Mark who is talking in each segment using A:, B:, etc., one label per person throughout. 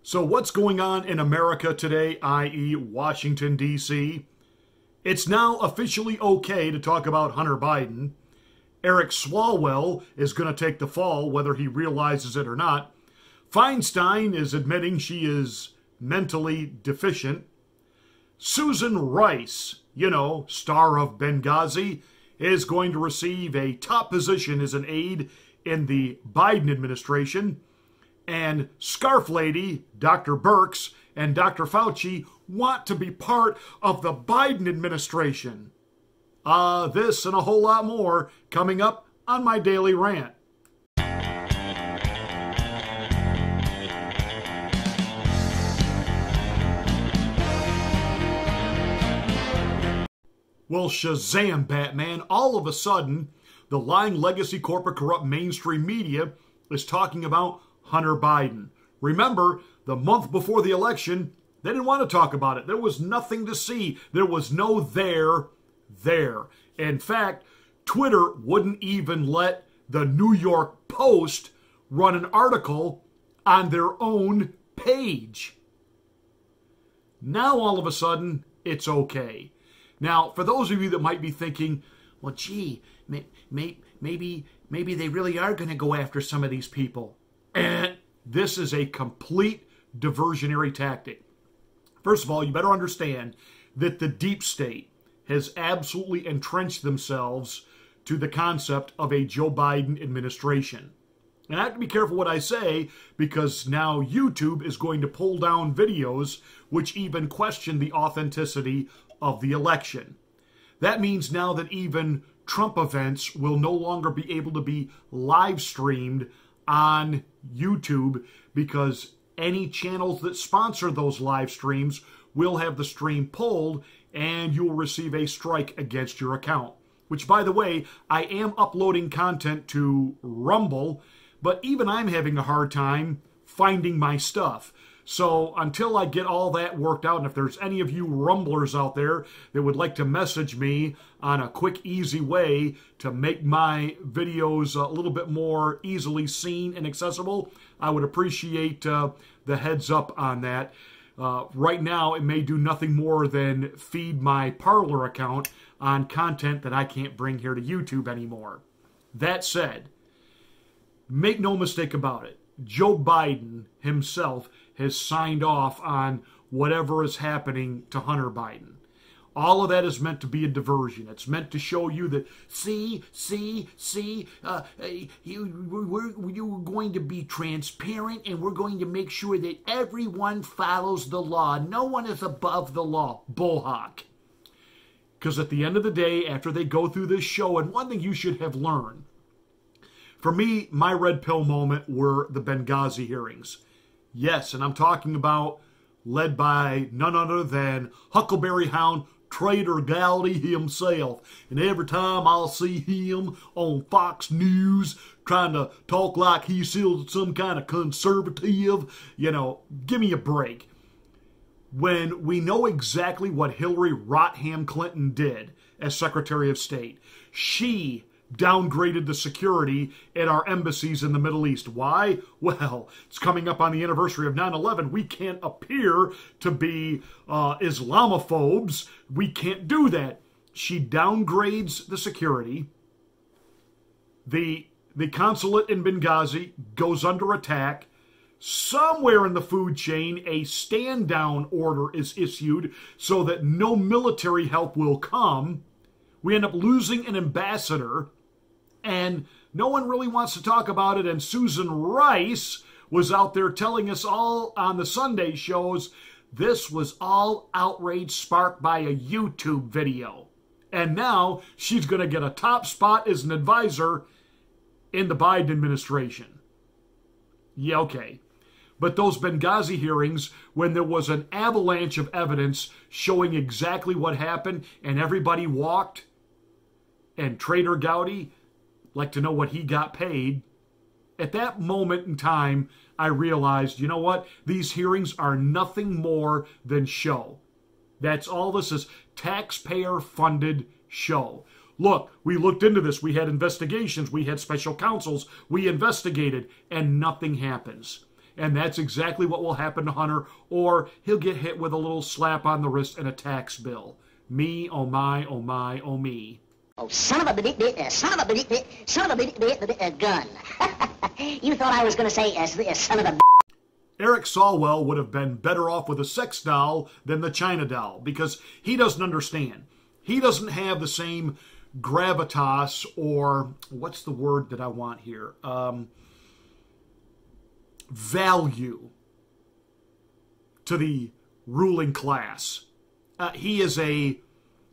A: So what's going on in America today, i.e. Washington, D.C.? It's now officially okay to talk about Hunter Biden. Eric Swalwell is going to take the fall, whether he realizes it or not. Feinstein is admitting she is mentally deficient. Susan Rice, star of Benghazi, is going to receive a top position as an aide in the Biden administration. And Scarf Lady, Dr. Birx, and Dr. Fauci want to be part of the Biden administration. This and a whole lot more coming up on my Daily Rant. Well, Shazam, Batman. All of a sudden, the lying legacy corporate corrupt mainstream media is talking about Hunter Biden. Remember, the month before the election, they didn't want to talk about it. There was nothing to see. There was no there. In fact, Twitter wouldn't even let the New York Post run an article on their own page. Now, all of a sudden, it's okay. Now, for those of you that might be thinking, well, gee, maybe they really are going to go after some of these people. And this is a complete diversionary tactic. First of all, you better understand that the deep state has absolutely entrenched themselves to the concept of a Joe Biden administration. And I have to be careful what I say, because now YouTube is going to pull down videos which even question the authenticity of the election. That means now that even Trump events will no longer be able to be live streamed on YouTube, because any channels that sponsor those live streams will have the stream pulled and you will receive a strike against your account. Which, by the way, I am uploading content to Rumble, but even I'm having a hard time finding my stuff. So until I get all that worked out, and if there's any of you Rumblers out there that would like to message me on a quick, easy way to make my videos a little bit more easily seen and accessible, I would appreciate the heads up on that. Right now, it may do nothing more than feed my Parler account on content that I can't bring here to YouTube anymore. That said, make no mistake about it, Joe Biden himself has signed off on whatever is happening to Hunter Biden. All of that is meant to be a diversion. It's meant to show you that, we're going to be transparent, and we're going to make sure that everyone follows the law. No one is above the law. Bullhawk. Because at the end of the day, after they go through this show, and one thing you should have learned, for me, my red pill moment were the Benghazi hearings. Yes, and I'm talking about led by none other than Huckleberry Hound Trader Gowdy himself. And every time I'll see him on Fox News trying to talk like he's still some kind of conservative, give me a break. When we know exactly what Hillary Rotham Clinton did as Secretary of State, she downgraded the security at our embassies in the Middle East. Why? Well, it's coming up on the anniversary of 9/11. We can't appear to be Islamophobes. We can't do that. She downgrades the security. The consulate in Benghazi goes under attack. Somewhere in the food chain, a stand-down order is issued so that no military help will come. We end up losing an ambassador, and no one really wants to talk about it. And Susan Rice was out there telling us all on the Sunday shows this was all outrage sparked by a YouTube video. And now she's going to get a top spot as an advisor in the Biden administration. Yeah, okay. But those Benghazi hearings, when there was an avalanche of evidence showing exactly what happened and everybody walked, and Trader Gowdy like to know what he got paid, at that moment in time, I realized, you know what? These hearings are nothing more than show. That's all this is, taxpayer-funded show. Look, we looked into this. We had investigations. We had special counsels. We investigated, and nothing happens. And that's exactly what will happen to Hunter, or he'll get hit with a little slap on the wrist and a tax bill. Me, oh my, oh my, oh me.
B: Oh, son of a gun. You thought I was going to say son of a...
A: Eric Swalwell would have been better off with a sex doll than the China doll, because he doesn't understand. He doesn't have the same gravitas, or what's the word that I want here? Value to the ruling class. He is a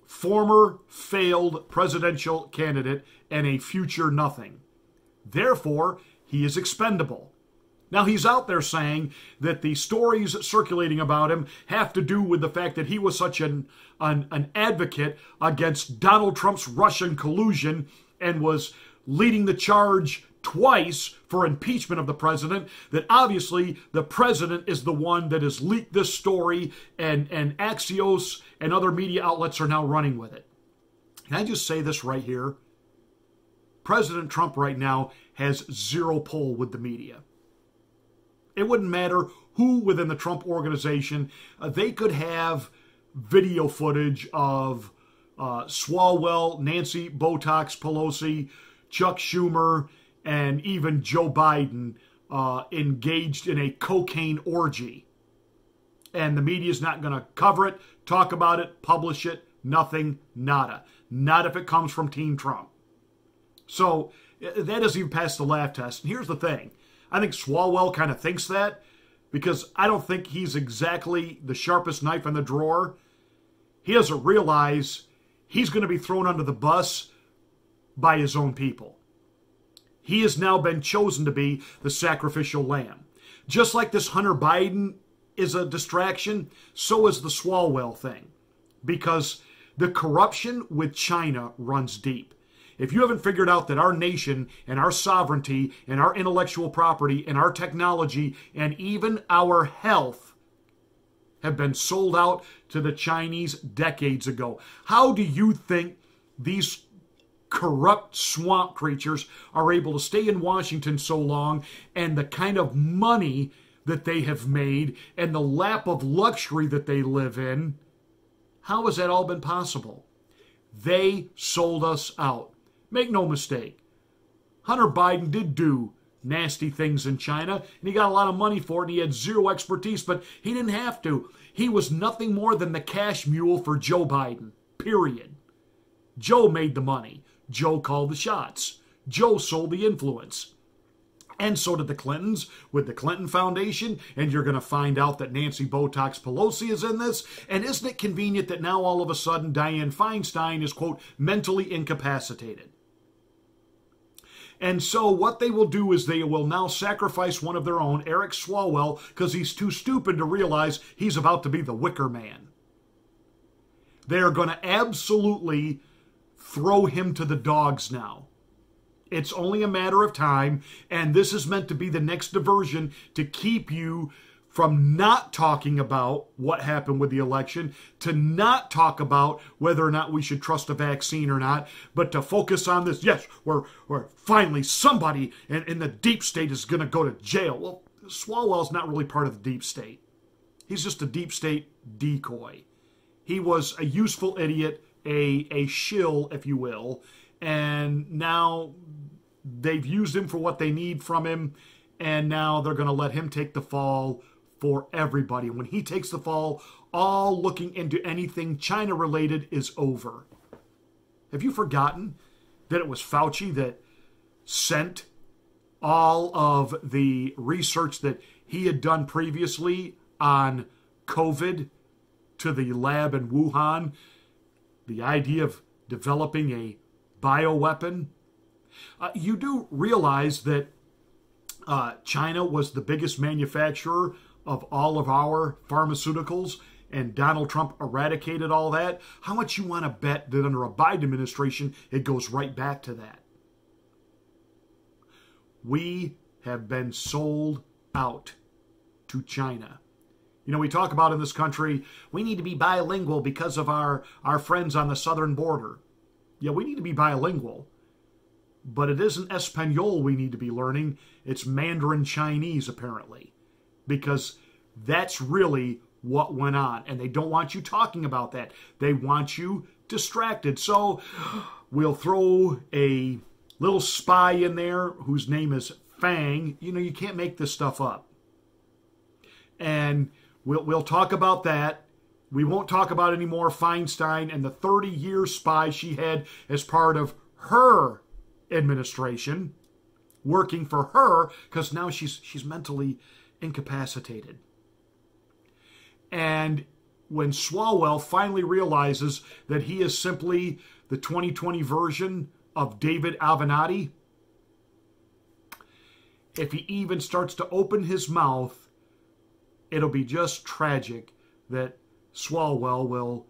A: former failed presidential candidate and a future nothing. Therefore, he is expendable. Now, he's out there saying that the stories circulating about him have to do with the fact that he was such an advocate against Donald Trump's Russian collusion and was leading the charge twice for impeachment of the president, that obviously the president is the one that has leaked this story, and Axios and other media outlets are now running with it. Can I just say this right here? President Trump right now has zero pull with the media. It wouldn't matter who within the Trump organization. They could have video footage of Swalwell, Nancy Botox Pelosi, Chuck Schumer, and even Joe Biden engaged in a cocaine orgy. And the media's not going to cover it, talk about it, publish it, nothing, nada. Not if it comes from Team Trump. So that doesn't even pass the laugh test. And here's the thing. I think Swalwell kind of thinks that, because I don't think he's exactly the sharpest knife in the drawer. He doesn't realize he's going to be thrown under the bus by his own people. He has now been chosen to be the sacrificial lamb. Just like this Hunter Biden is a distraction, so is the Swalwell thing. Because the corruption with China runs deep. If you haven't figured out that our nation and our sovereignty and our intellectual property and our technology and even our health have been sold out to the Chinese decades ago, how do you think these corrupt swamp creatures are able to stay in Washington so long, and the kind of money that they have made and the lap of luxury that they live in? How has that all been possible? They sold us out. Make no mistake, Hunter Biden did do nasty things in China, and he got a lot of money for it, and he had zero expertise, but he didn't have to. He was nothing more than the cash mule for Joe Biden, period. Joe made the money. Joe called the shots. Joe sold the influence. And so did the Clintons with the Clinton Foundation, and you're going to find out that Nancy Botox Pelosi is in this. And isn't it convenient that now all of a sudden Dianne Feinstein is, quote, mentally incapacitated? And so what they will do is they will now sacrifice one of their own, Eric Swalwell, because he's too stupid to realize he's about to be the Wicker Man. They are going to absolutely throw him to the dogs now. It's only a matter of time, and this is meant to be the next diversion to keep you from not talking about what happened with the election, to not talk about whether or not we should trust a vaccine or not, but to focus on this. Yes, we're finally somebody in the deep state is going to go to jail. Well, Swalwell's not really part of the deep state. He's just a deep state decoy. He was a useful idiot, a shill, if you will, and now they've used him for what they need from him, and now they're going to let him take the fall for everybody. When he takes the fall, all looking into anything China-related is over. Have you forgotten that it was Fauci that sent all of the research that he had done previously on COVID to the lab in Wuhan? The idea of developing a bioweapon. You do realize that China was the biggest manufacturer of all of our pharmaceuticals, and Donald Trump eradicated all that? How much you want to bet that under a Biden administration, it goes right back to that? We have been sold out to China. You know, we talk about in this country, we need to be bilingual because of our friends on the southern border. Yeah, we need to be bilingual. But it isn't Espanol we need to be learning. It's Mandarin Chinese, apparently. because that's really what went on. And they don't want you talking about that. They want you distracted. So we'll throw a little spy in there whose name is Fang. You know, you can't make this stuff up. And we'll talk about that. We won't talk about any more Feinstein and the 30-year spy she had as part of her administration, working for her, because now she's mentally incapacitated. And when Swalwell finally realizes that he is simply the 2020 version of David Avenatti, if he even starts to open his mouth, it'll be just tragic that Swalwell will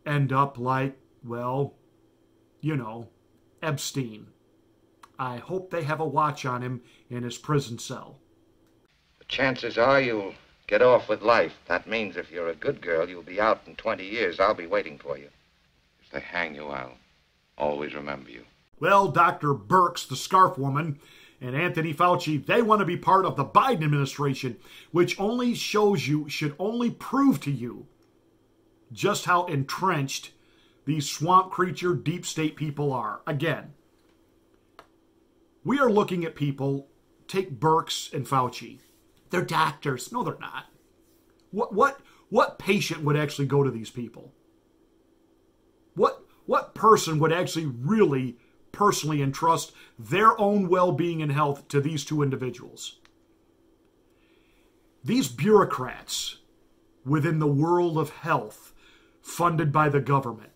A: end up like, well, you know, Epstein. I hope they have a watch on him in his prison cell.
C: The chances are you'll get off with life. That means if you're a good girl, you'll be out in 20 years. I'll be waiting for you. If they hang you, I'll always remember you.
A: Well, Dr. Birx, the scarf woman, and Anthony Fauci, they want to be part of the Biden administration, which only shows you, should only prove to you just how entrenched these swamp creature deep state people are. Again, we are looking at people, take Birx and Fauci. They're doctors. No, they're not. What patient would actually go to these people? What person would actually really personally entrust their own well-being and health to these two individuals? These bureaucrats within the world of health, funded by the government,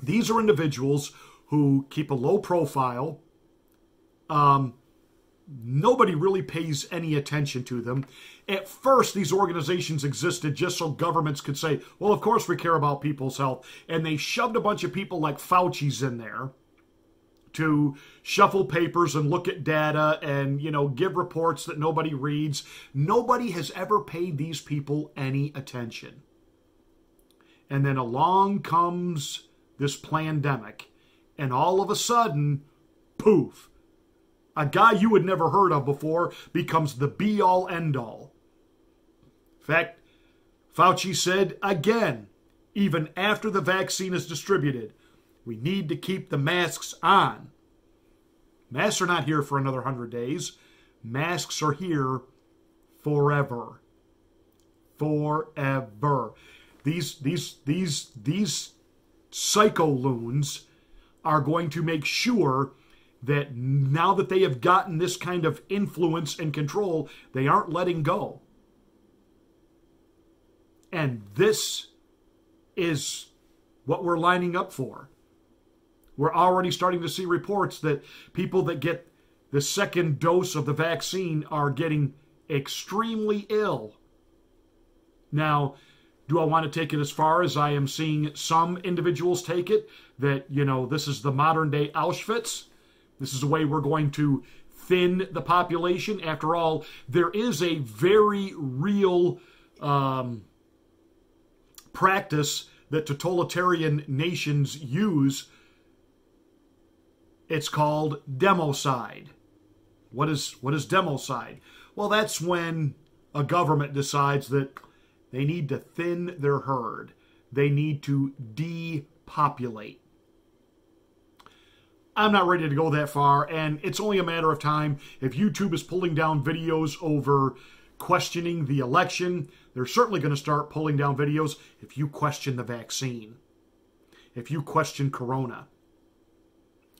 A: these are individuals who keep a low profile. Nobody really pays any attention to them. At first, these organizations existed just so governments could say, well, of course we care about people's health. And they shoved a bunch of people like Fauci's in there to shuffle papers and look at data and, you know, give reports that nobody reads. Nobody has ever paid these people any attention. And then along comes this pandemic, and all of a sudden, poof, a guy you had never heard of before becomes the be-all, end-all. In fact, Fauci said again, even after the vaccine is distributed, we need to keep the masks on. Masks are not here for another 100 days. Masks are here forever. Forever. These psycho loons are going to make sure that now that they have gotten this kind of influence and control, they aren't letting go. And this is what we're lining up for. We're already starting to see reports that people that get the second dose of the vaccine are getting extremely ill. Now, do I want to take it as far as I am seeing some individuals take it? That, you know, this is the modern day Auschwitz. This is the way we're going to thin the population. After all, there is a very real practice that totalitarian nations use. It's called democide. What is democide? Well, that's when a government decides that they need to thin their herd. They need to depopulate. I'm not ready to go that far, and it's only a matter of time. If YouTube is pulling down videos over questioning the election, they're certainly going to start pulling down videos if you question the vaccine, if you question Corona.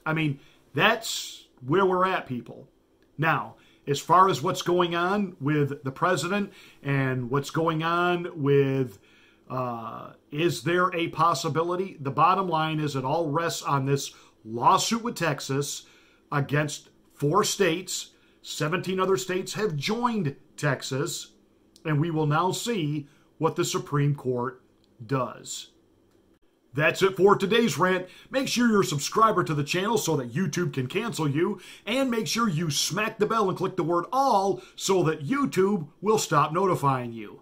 A: I mean, that's where we're at, people. Now, as far as what's going on with the president and what's going on with, is there a possibility? The bottom line is it all rests on this lawsuit with Texas against 4 states. 17 other states have joined Texas, and we will now see what the Supreme Court does. That's it for today's rant. Make sure you're a subscriber to the channel so that YouTube can cancel you, and make sure you smack the bell and click the word all so that YouTube will stop notifying you.